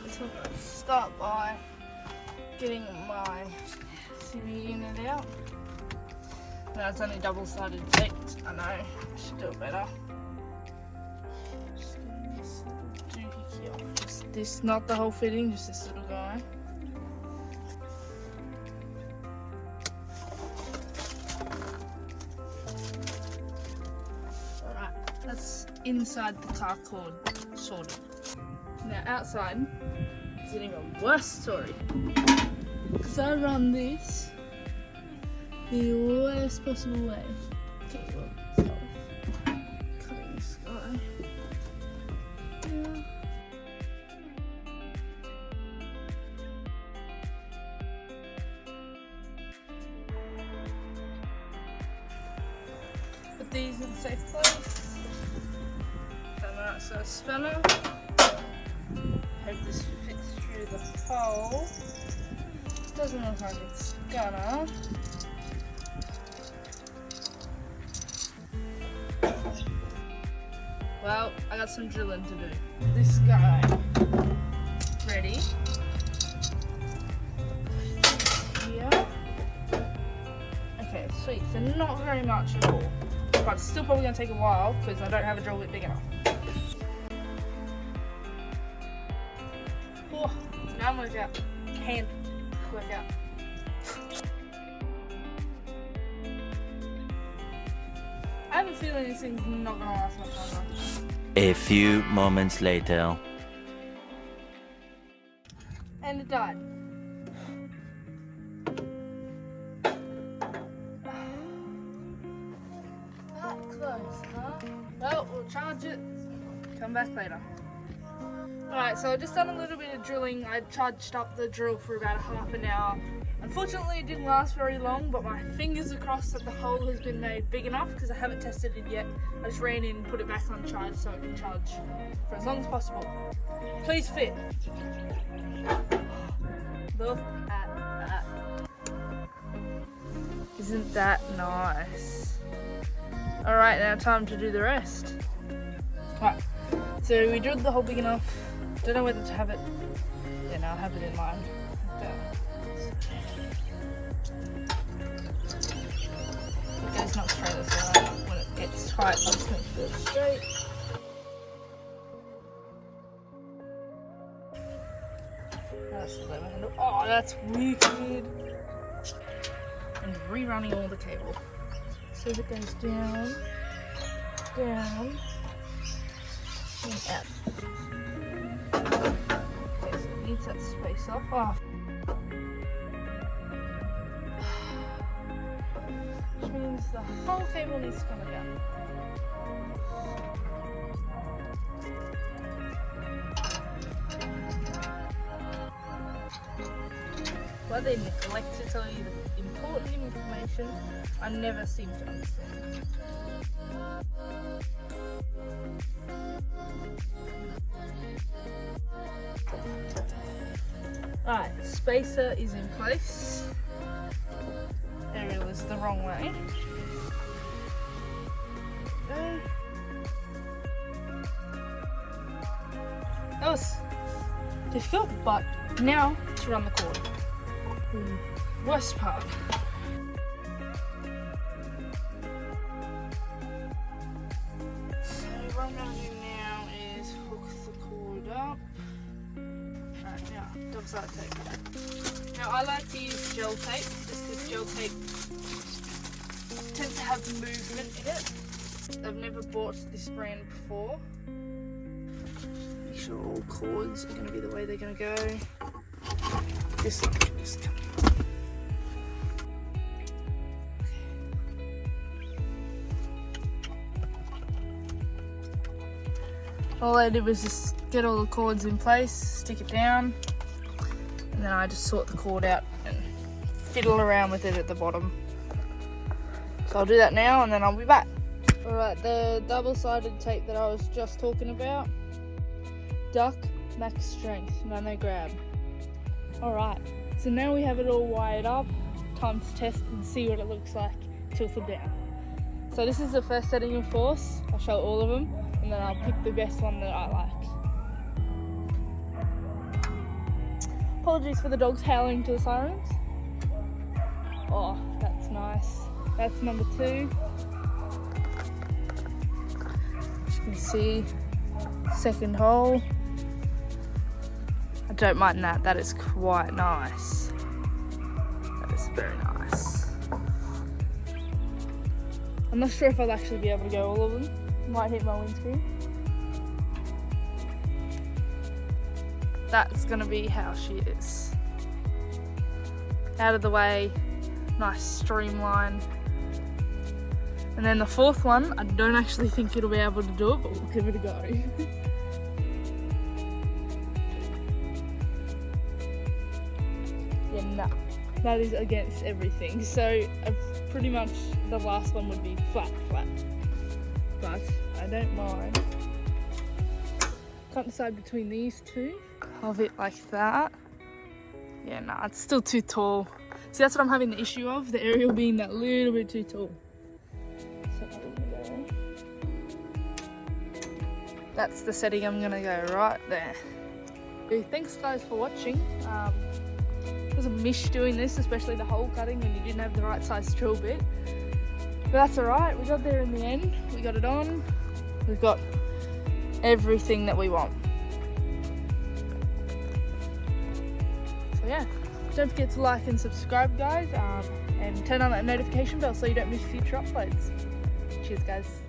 So I'll start by getting my CB unit out. No, it's only double-sided tape. I know, I should do it better. Just getting this little doohickey off. Just this, not the whole fitting, just this little guy. Alright, that's inside the car cord sorted. Now outside is an even worse story. Because I run this the worst possible way. Okay, well, so cutting this guy. Yeah. Put these in a safe place. Alright, so a spanner. Hope this fits through the hole. Doesn't look like it's gonna. Well, I got some drilling to do. This guy, ready. Here. Okay, sweet. So not very much at all. But it's still probably gonna take a while because I don't have a drill bit big enough. Oh, now I'm gonna get hand work out. I have a feeling this thing's not gonna last much longer. A few moments later. And it died. That close, huh? Well, we'll charge it. Come back later. Alright, so I just done a little bit of drilling. I charged up the drill for about half an hour. Unfortunately, it didn't last very long, but my fingers are crossed that the hole has been made big enough because I haven't tested it yet. I just ran in and put it back on charge so it can charge for as long as possible. Please fit. Look at that. Isn't that nice? Alright, now time to do the rest. Right, so we drilled the hole big enough. Don't know whether to have it. Yeah, no, I'll have it in mind. It goes not straight as well. When it gets tight, I'll just make sure it's straight. That's the lever handle. Oh, that's wicked. And rerunning all the cable. So it goes down, down, and out. Okay, so it needs that space off. Oh. Which means the whole cable needs to come down. Why they neglect to tell you the important information, I never seem to understand. Alright, spacer is in place. Ariel is the wrong way. Okay. That was difficult, but now to run the cord. Worst part. So what I'm going to do now is hook the cord up. Right, now, double side tape. Now I like to use gel tape, just because gel tape tends to have movement in it. I've never bought this brand before. Make sure all cords are going to be the way they're going to go. This one can just come. All I did was just get all the cords in place, stick it down, and then I just sort the cord out and fiddle around with it at the bottom. So I'll do that now and then I'll be back. Alright, the double-sided tape that I was just talking about. Duck, max strength, no grab. Alright, so now we have it all wired up. Time to test and see what it looks like tilted down. So this is the first setting of force. I'll show all of them and then I'll pick the best one that I like. Apologies for the dogs howling to the sirens. Oh, that's nice. That's number 2. As you can see, second hole. I don't mind that. That is quite nice. That is very nice. I'm not sure if I'll actually be able to go all of them. Might hit my windscreen. That's gonna be how she is. Out of the way, nice streamline. And then the 4th one, I don't actually think it'll be able to do it, but we'll give it a go. Yeah, no, that is against everything. So pretty much the last one would be flat, but I don't mind. Can't decide between these two. Of it like that. Yeah, nah, it's still too tall. See, that's what I'm having the issue of, the Ariel being that little bit too tall. So that's the setting I'm gonna go right there. So thanks guys for watching. It was a mish doing this, especially the hole cutting when you didn't have the right size drill bit. But that's alright, we got there in the end. We got it on. We've got everything that we want. So yeah, don't forget to like and subscribe guys, and turn on that notification bell so you don't miss future uploads. Cheers guys.